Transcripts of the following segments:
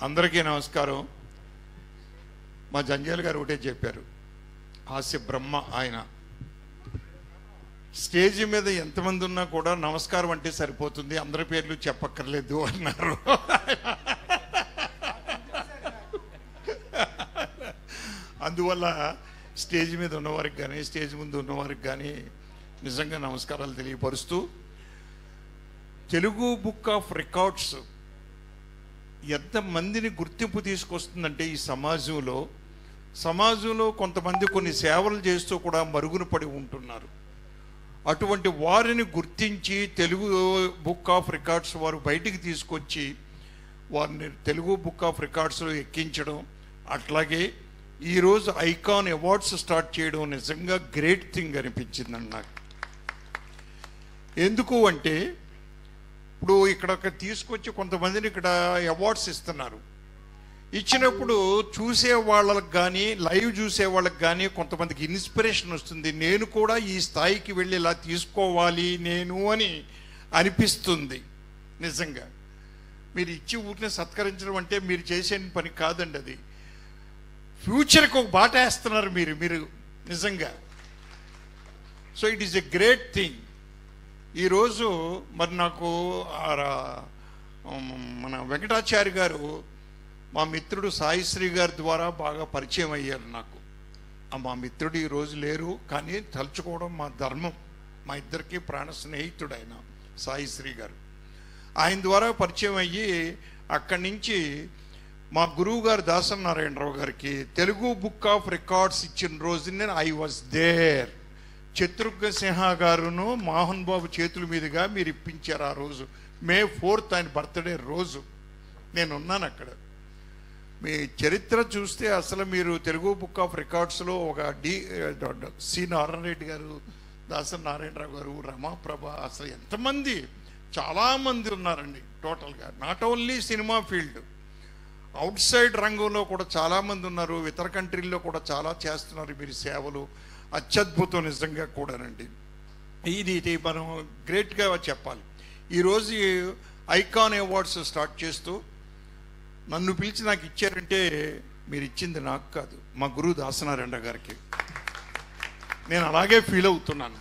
అందరికీ నమస్కారం. మా జంజాల్ గారు ఒకటే చెప్పారు, హాస్య బ్రహ్మ ఆయన. స్టేజ్ మీద ఎంతమంది ఉన్నా కూడా నమస్కారం అంటే సరిపోతుంది, అందరి పేర్లు చెప్పక్కర్లేదు అన్నారు. అందువల్ల స్టేజ్ మీద ఉన్నవారికి కానీ స్టేజ్ ముందు ఉన్నవారికి కానీ నిజంగా నమస్కారాలు తెలియపరుస్తూ, తెలుగు బుక్ ఆఫ్ రికార్డ్స్ ఎంతమందిని గుర్తింపు తీసుకొస్తుందంటే ఈ సమాజంలో కొంతమంది కొన్ని సేవలు చేస్తూ కూడా మరుగున పడి ఉంటున్నారు. అటువంటి వారిని గుర్తించి తెలుగు బుక్ ఆఫ్ రికార్డ్స్ వారు బయటికి తీసుకొచ్చి వారిని తెలుగు బుక్ ఆఫ్ రికార్డ్స్లో ఎక్కించడం, అట్లాగే ఈరోజు ఐకాన్ అవార్డ్స్ స్టార్ట్ చేయడం నిజంగా గ్రేట్ థింగ్ అనిపించిందండి నాకు. ఎందుకు అంటే ఇప్పుడు ఇక్కడ తీసుకొచ్చి కొంతమందిని ఇక్కడ అవార్డ్స్ ఇస్తున్నారు. ఇచ్చినప్పుడు చూసే వాళ్ళకి కానీ లైవ్ చూసే వాళ్ళకి కానీ కొంతమందికి ఇన్స్పిరేషన్ వస్తుంది, నేను కూడా ఈ స్థాయికి వెళ్ళి ఇలా తీసుకోవాలి నేను అని అనిపిస్తుంది. నిజంగా మీరు ఇచ్చి ఊరిని సత్కరించడం అంటే మీరు చేసే పని కాదండి, అది ఫ్యూచర్కి ఒక బాట వేస్తున్నారు మీరు నిజంగా. So it is a great thing. ఈరోజు మరి నాకు మన వెంకటాచారి గారు మా మిత్రుడు సాయిశ్రీ గారి ద్వారా బాగా పరిచయం అయ్యారు నాకు. మా మిత్రుడు ఈరోజు లేరు, కానీ తలుచుకోవడం మా ధర్మం. మా ఇద్దరికి ప్రాణ స్నేహితుడు ఆయన సాయిశ్రీ గారు. ఆయన ద్వారా పరిచయం అయ్యి అక్కడి నుంచి మా గురువు గారు దాసనారాయణరావు గారికి తెలుగు బుక్ ఆఫ్ రికార్డ్స్ ఇచ్చిన రోజు నేను I was there. Shatrughan Sinha గారును మోహన్ బాబు చేతుల మీదుగా మీరు ఇప్పించారు. ఆ రోజు May 4th ఆయన బర్త్డే రోజు నేనున్నాను అక్కడ. మీ చరిత్ర చూస్తే అసలు మీరు తెలుగు బుక్ ఆఫ్ రికార్డ్స్లో ఒక సి నారాయణ రెడ్డి గారు, దాసరి నారాయణరావు గారు, రమాప్రభ, అసలు ఎంతమంది, చాలామంది ఉన్నారండి టోటల్గా. Not only cinema field, out side రంగంలో కూడా చాలామంది ఉన్నారు. ఇతర కంట్రీల్లో కూడా చాలా చేస్తున్నారు మీరు సేవలు. అత్యద్భుతం నిజంగా కూడానండి. ఇది మనం గ్రేట్గా చెప్పాలి. ఈరోజు ఐకాన్ అవార్డ్స్ స్టార్ట్ చేస్తూ నన్ను పిలిచి నాకు ఇచ్చారంటే మీరు ఇచ్చింది నాకు కాదు, మా గురువు దాసనారాయణ గారికి. నేను అలాగే ఫీల్ అవుతున్నాను.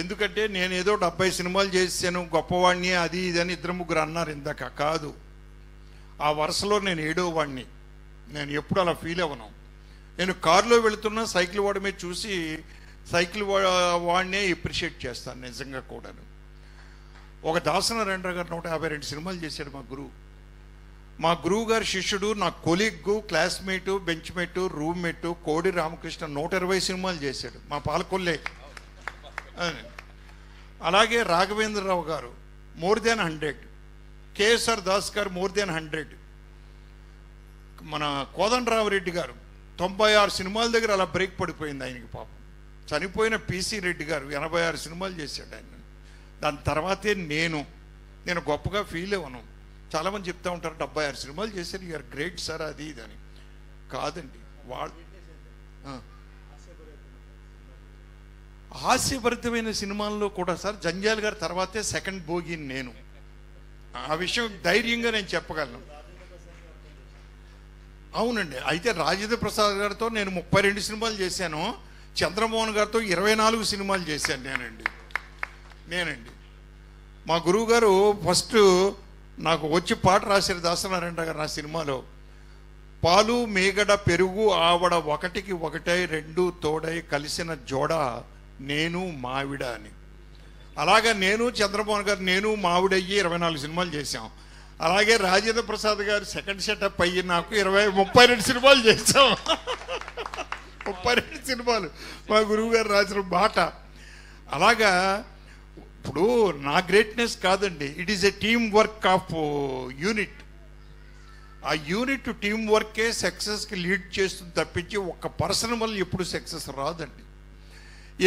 ఎందుకంటే నేను ఏదో 70 సినిమాలు చేశాను, గొప్పవాడిని, అది ఇదని ఇద్దరు ముగ్గురు అన్నారు ఇందాక. కాదు, ఆ వరుసలో నేను 7వ వాడిని. నేను ఎప్పుడు అలా ఫీల్ అవ్వను. నేను కారులో వెళుతున్నా సైకిల్ వాడమే చూసి సైకిల్ వాడినే ఎప్రిషియేట్ చేస్తాను నిజంగా కూడాను. ఒక దాసనారాయణరావు గారు 152 సినిమాలు చేశాడు మా గురువు గారి శిష్యుడు, నా కొలీగ్గు, క్లాస్మేటు, బెంచ్మేటు, రూమ్మేటు కోడి రామకృష్ణ 120 సినిమాలు చేశాడు, మా పాలకొల్లే. అలాగే రాఘవేంద్రరావు గారు మోర్ దెన్ 100, కేఎస్ఆర్ దాస్ గారు మోర్ దెన్ 100, మన కోదండరామరెడ్డి గారు 96 సినిమాల దగ్గర అలా బ్రేక్ పడిపోయింది ఆయనకి పాపం. చనిపోయిన పిసి రెడ్డి గారు 86 సినిమాలు చేశాడు ఆయన. దాని తర్వాతే నేను గొప్పగా ఫీల్ అవ్వను. చాలామంది చెప్తా ఉంటారు 76 సినిమాలు చేశారు, యూఆర్ గ్రేట్ సార్, అది ఇదని. కాదండి, హాస్యభరితమైన సినిమాల్లో కూడా సార్ జంజాల్ గారి తర్వాతే సెకండ్ భోగిని నేను. ఆ విషయం ధైర్యంగా నేను చెప్పగలను. అవునండి. అయితే రాజేంద్ర ప్రసాద్ గారితో నేను 32 సినిమాలు చేశాను, చంద్రమోహన్ గారితో 24 సినిమాలు చేశాను నేనండి. మా గురువు గారు ఫస్ట్ నాకు వచ్చి పాట రాశారు దాసనారాయణ గారు నా సినిమాలో. పాలు మేగడ పెరుగు ఆవడ ఒకటికి ఒకటై రెండు తోడై కలిసిన జోడ నేను మావిడ అని. అలాగా నేను చంద్రమోహన్ గారు నేను మావిడయ్యి 24 సినిమాలు చేశాం. అలాగే రాజేంద్ర ప్రసాద్ గారు సెకండ్ సెటప్ అయ్యి నాకు 32 సినిమాలు చేశాం. 32 సినిమాలు మా గురువు గారు రాసిన మాట. అలాగా ఇప్పుడు నా గ్రేట్నెస్ కాదండి, it is a team work of unit. ఆ యూనిట్ టీం వర్కే సక్సెస్కి లీడ్ చేస్తుంది తప్పించి ఒక్క పర్సన్ వల్ల ఎప్పుడు సక్సెస్ రాదండి.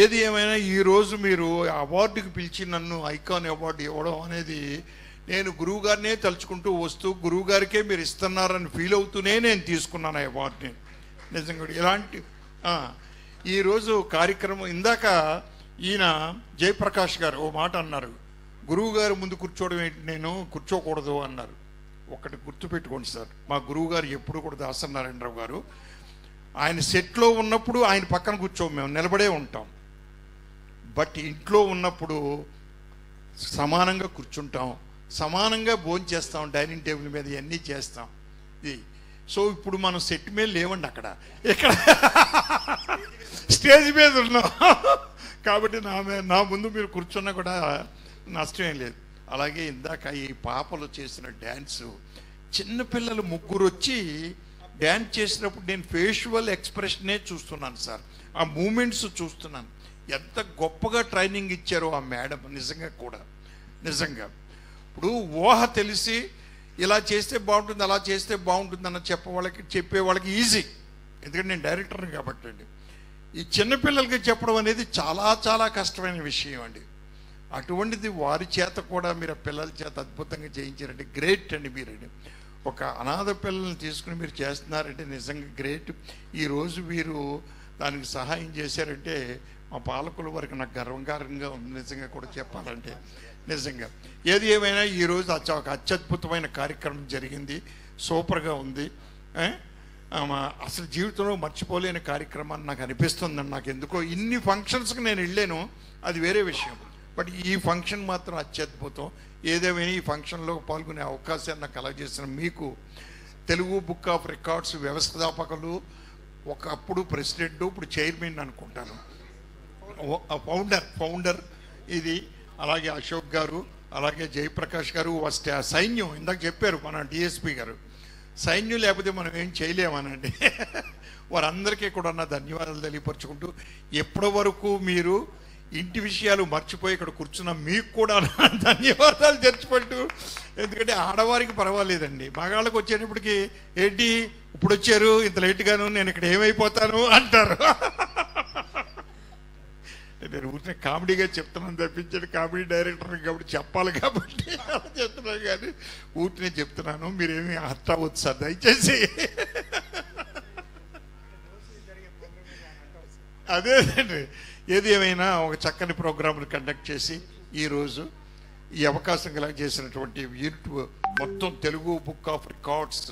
ఏది ఏమైనా ఈరోజు మీరు అవార్డుకి పిలిచి నన్ను ఐకాన్ అవార్డు ఇవ్వడం అనేది నేను గురువు గారినే తలుచుకుంటూ వస్తూ గురువు గారికే మీరు ఇస్తున్నారని ఫీల్ అవుతూనే నేను తీసుకున్నాను ఆ అవార్డుని. నిజంగా ఇలాంటి ఈరోజు కార్యక్రమం ఇందాక ఈయన జయప్రకాష్ గారు ఓ మాట అన్నారు, గురువు గారు ముందు కూర్చోవడం ఏంటి, నేను కూర్చోకూడదు అన్నారు. ఒకటి గుర్తుపెట్టుకోండి సార్, మా గురువు గారు ఎప్పుడు కూడా దాసనారాయణరావు గారు, ఆయన సెట్లో ఉన్నప్పుడు ఆయన పక్కన కూర్చోం, మేము నిలబడే ఉంటాం. బట్ ఇంట్లో ఉన్నప్పుడు సమానంగా కూర్చుంటాం, సమానంగా భోజనం చేస్తాం, డైనింగ్ టేబుల్ మీద ఇవన్నీ చేస్తాం. ఇది సో ఇప్పుడు మనం సెట్ మీద లేవండి, అక్కడ ఇక్కడ స్టేజ్ మీద ఉన్నాం. కాబట్టి నా ముందు మీరు కూర్చున్నా కూడా నష్టమేం లేదు. అలాగే ఇందాక ఈ పాపలు చేసిన డ్యాన్సు, చిన్నపిల్లలు ముగ్గురు వచ్చి డ్యాన్స్ చేసినప్పుడు నేను ఫేషువల్ ఎక్స్ప్రెషనే చూస్తున్నాను సార్, ఆ మూమెంట్స్ చూస్తున్నాను. ఎంత గొప్పగా ట్రైనింగ్ ఇచ్చారో ఆ మేడం, నిజంగా కూడా నిజంగా. ఇప్పుడు ఊహ తెలిసి ఇలా చేస్తే బాగుంటుంది, అలా చేస్తే బాగుంటుంది అన్న చెప్పే వాళ్ళకి ఈజీ, ఎందుకంటే నేను డైరెక్టర్ని కాబట్టి అండి. ఈ చిన్నపిల్లలకి చెప్పడం అనేది చాలా చాలా కష్టమైన విషయం అండి. అటువంటిది వారి చేత కూడా మీరు ఆ పిల్లల చేత అద్భుతంగా చేయించారంటే గ్రేట్ అండి. మీరండి ఒక అనాథ పిల్లల్ని తీసుకుని మీరు చేస్తున్నారంటే నిజంగా గ్రేట్. ఈరోజు మీరు దానికి సహాయం చేశారంటే మా పాలకుల వరకు నాకు గర్వంగా ఉంది నిజంగా కూడా చెప్పాలంటే. నిజంగా ఏది ఏమైనా ఈరోజు ఒక అత్యద్భుతమైన కార్యక్రమం జరిగింది, సూపర్గా ఉంది. అసలు జీవితంలో మర్చిపోలేని కార్యక్రమాన్ని నాకు అనిపిస్తుందండి. నాకు ఎందుకో ఇన్ని ఫంక్షన్స్కి నేను వెళ్ళాను, అది వేరే విషయం, బట్ ఈ ఫంక్షన్ మాత్రం అత్యద్భుతం. ఏదేమైనా ఈ ఫంక్షన్లో పాల్గొనే అవకాశాన్ని నాకు కలగజేసిన మీకు, తెలుగు బుక్ ఆఫ్ రికార్డ్స్ వ్యవస్థాపకులు, ఒకప్పుడు ప్రెసిడెంట్, ఇప్పుడు చైర్మన్ అనుకుంటాను, ఫౌండర్ ఇది, అలాగే అశోక్ గారు, అలాగే జయప్రకాష్ గారు, సైన్యం ఇందాక చెప్పారు మన డిఎస్పి గారు, సైన్యం లేకపోతే మనం ఏం చేయలేమనండి. వారందరికీ కూడా నా ధన్యవాదాలు తెలియపరుచుకుంటూ, ఎప్పటి వరకు మీరు ఇంటి విషయాలు మర్చిపోయి ఇక్కడ కూర్చున్న మీకు కూడా ధన్యవాదాలు తెచ్చిపెట్టు. ఎందుకంటే ఆడవారికి పర్వాలేదండి, మగాళ్ళకి వచ్చేటప్పటికి ఏంటి ఇప్పుడు వచ్చారు ఇంత లేట్గాను, నేను ఇక్కడ ఏమైపోతాను అంటారు. నేను ఊరినే కామెడీగా చెప్తున్నాను తప్పించాడు, కామెడీ డైరెక్టర్ కాబట్టి చెప్పాలి కాబట్టి చెప్తున్నాను, కానీ ఊరినే చెప్తున్నాను, మీరేమీ హర్ట్ అవ్వద్దు సార్ దయచేసి. అదేనండి, ఏది ఏమైనా ఒక చక్కని ప్రోగ్రాంలు కండక్ట్ చేసి ఈరోజు ఈ అవకాశం కలగజేసినటువంటి మొత్తం Telugu book of records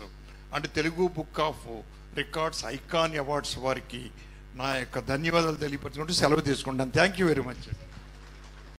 and Telugu book of records icon awards వారికి నా యొక్క ధన్యవాదాలు తెలియపరచుకుంటూ సెలవు తీసుకుంటాను. Thank you very much.